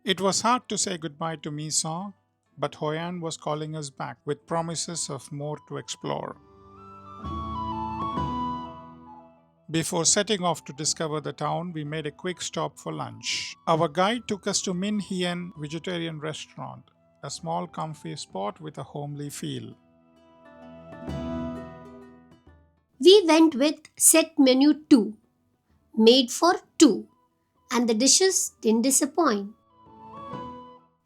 It was hard to say goodbye to Miso, but Hoi An was calling us back with promises of more to explore. Before setting off to discover the town, we made a quick stop for lunch. Our guide took us to Minh Hiển vegetarian restaurant, a small comfy spot with a homely feel. We went with set menu 2, made for 2, and the dishes didn't disappoint.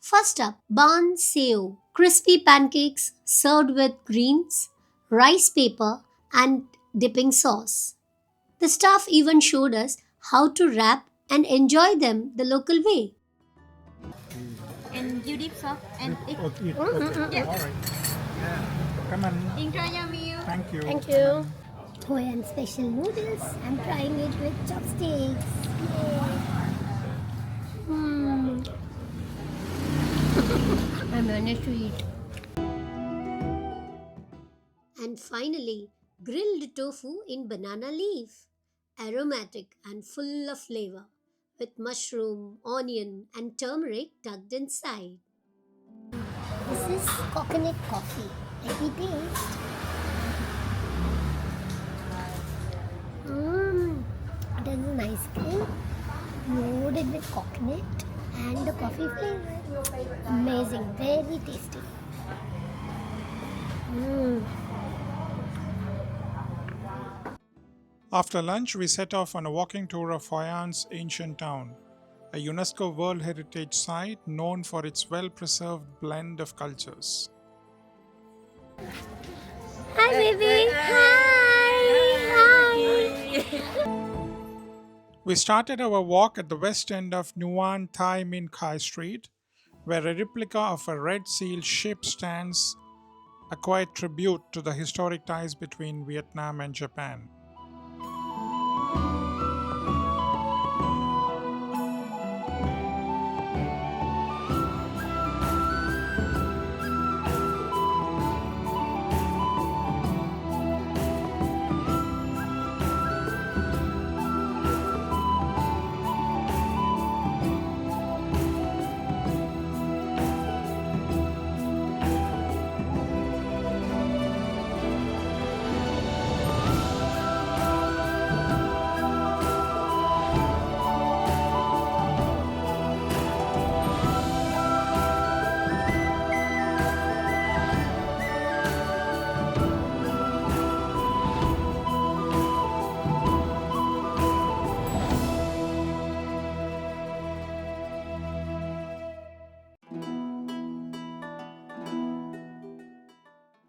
First up, ban seo, crispy pancakes served with greens, rice paper, and dipping sauce. The staff even showed us how to wrap and enjoy them the local way. And you dip sauce and it. Okay, Yeah. all right. Come on. Enjoy your meal. Thank you. Thank you. Hawaiian special noodles. I'm trying it with chopsticks. Hmm. I managed to eat. And finally, grilled tofu in banana leaf. Aromatic and full of flavor, with mushroom, onion, and turmeric tucked inside. This is coconut coffee. Let me taste. It is an ice cream loaded with coconut and the coffee flavor. Amazing, very tasty. After lunch, we set off on a walking tour of Hoi An's Ancient Town, a UNESCO World Heritage site known for its well preserved blend of cultures. Hi, baby. Hi. We started our walk at the west end of Nguyen Thai Minh Khai Street, where a replica of a red seal ship stands, a quiet tribute to the historic ties between Vietnam and Japan.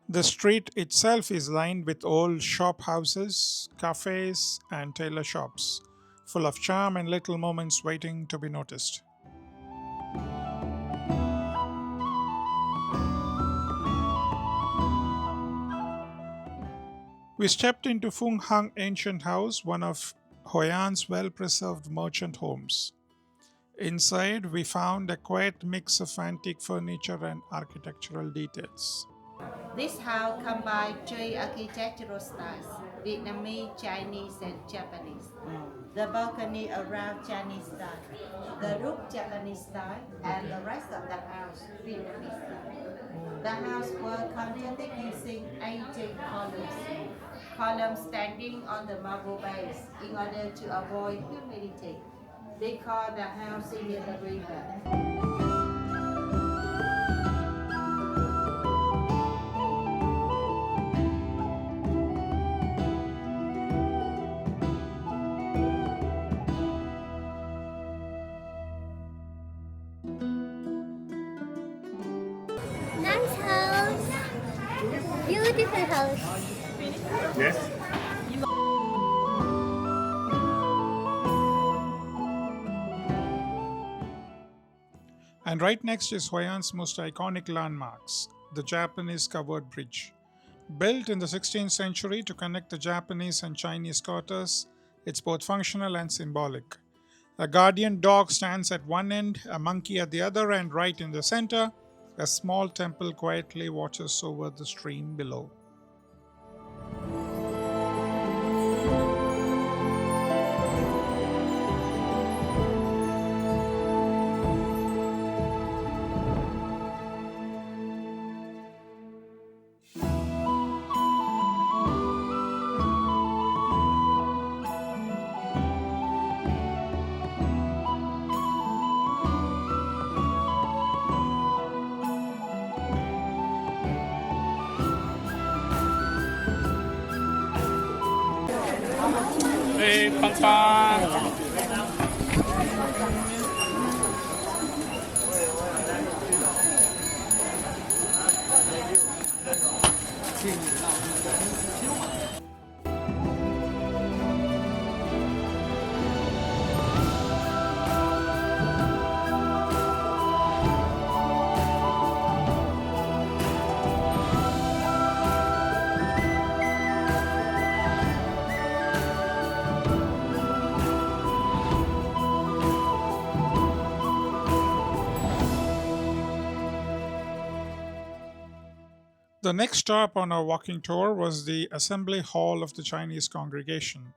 The street itself is lined with old shop houses, cafes, and tailor shops, full of charm and little moments waiting to be noticed. We stepped into Phùng Ancient House, one of Hoi An's well preserved merchant homes. Inside, we found a quiet mix of antique furniture and architectural details. This house combines three architectural styles: Vietnamese, Chinese, and Japanese. The balcony around Chinese style, the roof Japanese style, and the rest of the house Vietnamese style. The house was constructed using 18 columns standing on the marble base in order to avoid humidity. They call the house near the river. Nice house. Beautiful house. Yes. And right next is Hoi An's most iconic landmarks, the Japanese covered bridge. Built in the 16th century to connect the Japanese and Chinese quarters, it's both functional and symbolic. A guardian dog stands at one end, a monkey at the other, and right in the center, a small temple quietly watches over the stream below. 네, 빵빵. The next stop on our walking tour was the Assembly Hall of the Chinese congregation.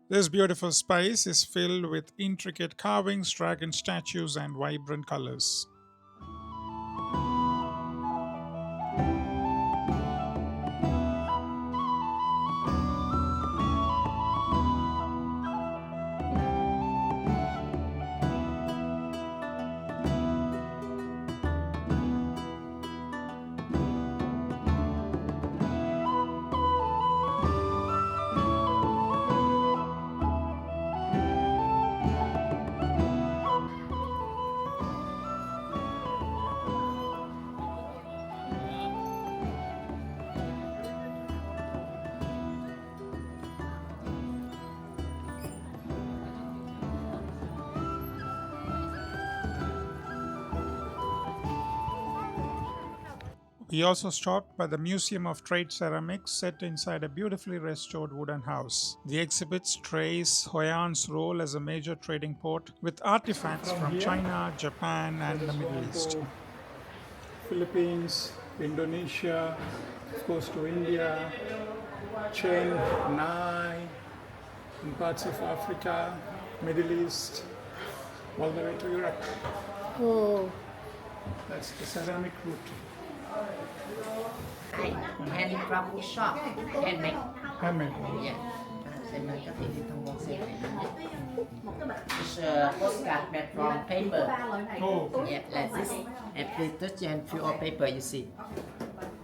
This beautiful space is filled with intricate carvings, dragon statues, and vibrant colors. We also stopped by the Museum of Trade Ceramics set inside a beautifully restored wooden house. The exhibits trace Hoi An's role as a major trading port with artifacts from China, Japan, and the Middle East. Philippines, Indonesia, of course to India, Chen, Nai, in parts of Africa, Middle East, all the way to Europe. Oh, That's the ceramic route. Handicraft shop, handmade. Handmade. Yeah. Xem này các thị đi tham quan xem. It's a postcard made from paper. Oh, Yeah, like this. And please touch and feel all paper you see.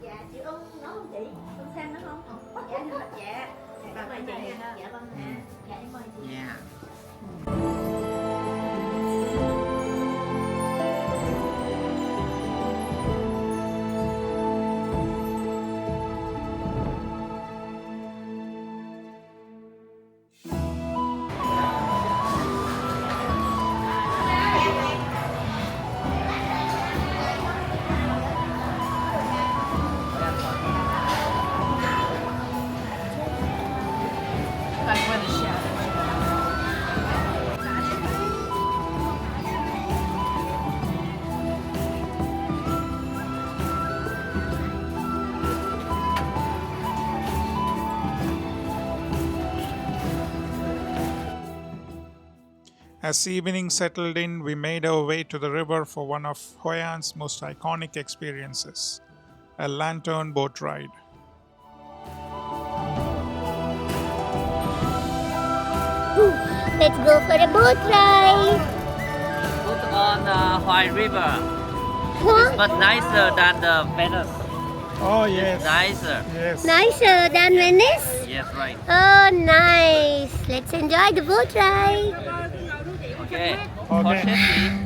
Dạ, chị Ưng nói không chị? Ưng xem nữa không? Dạ, dạ. Dạ, mời chị nè. Dạ vâng nè. Dạ, em mời chị. Yeah. As evening settled in, we made our way to the river for one of Hoi An's most iconic experiences, a lantern boat ride. let's go for a boat ride. Put on the Huai River, Huh? but nicer than the Venice. Oh, yes. Nicer. Yes. Nicer than Venice? Yes, right. Oh, nice. Let's enjoy the boat ride. Okay. For Okay. safety.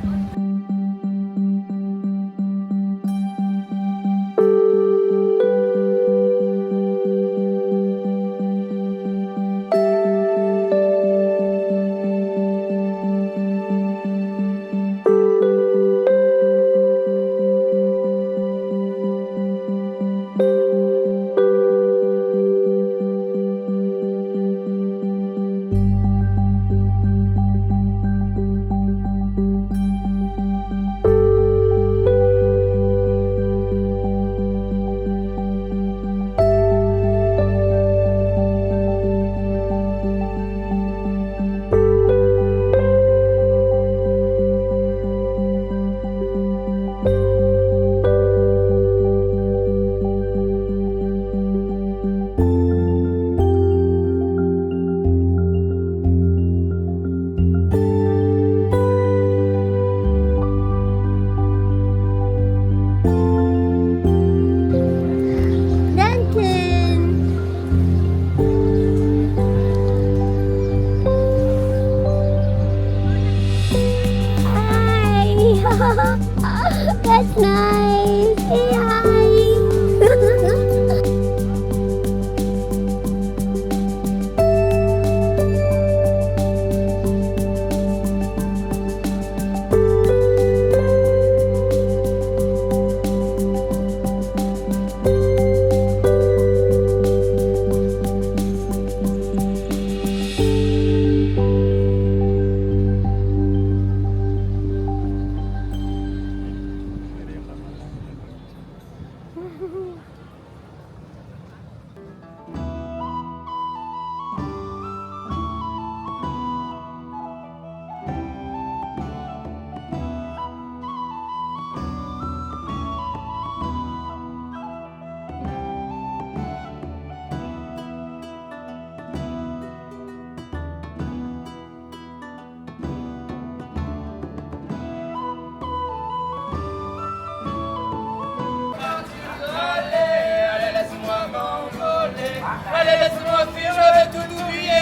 Allez, laisse-moi fuir, je vais tout oublier.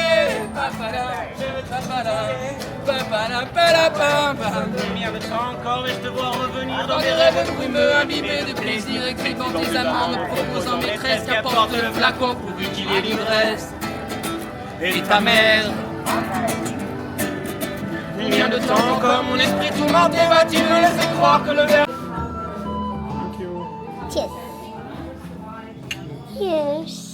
Combien de temps encore vais-je devoir revenir dans mes rêves brumeux, imbibés de plaisir, écrivant des amants, me proposant maîtresse, qu'apporte le flacon pourvu qu'il y ait l'ivresse. Et ta mère. Combien de temps encore mon esprit tourmenté va-t-il me laisser croire que le verre... Thank you. Cheers. Cheers.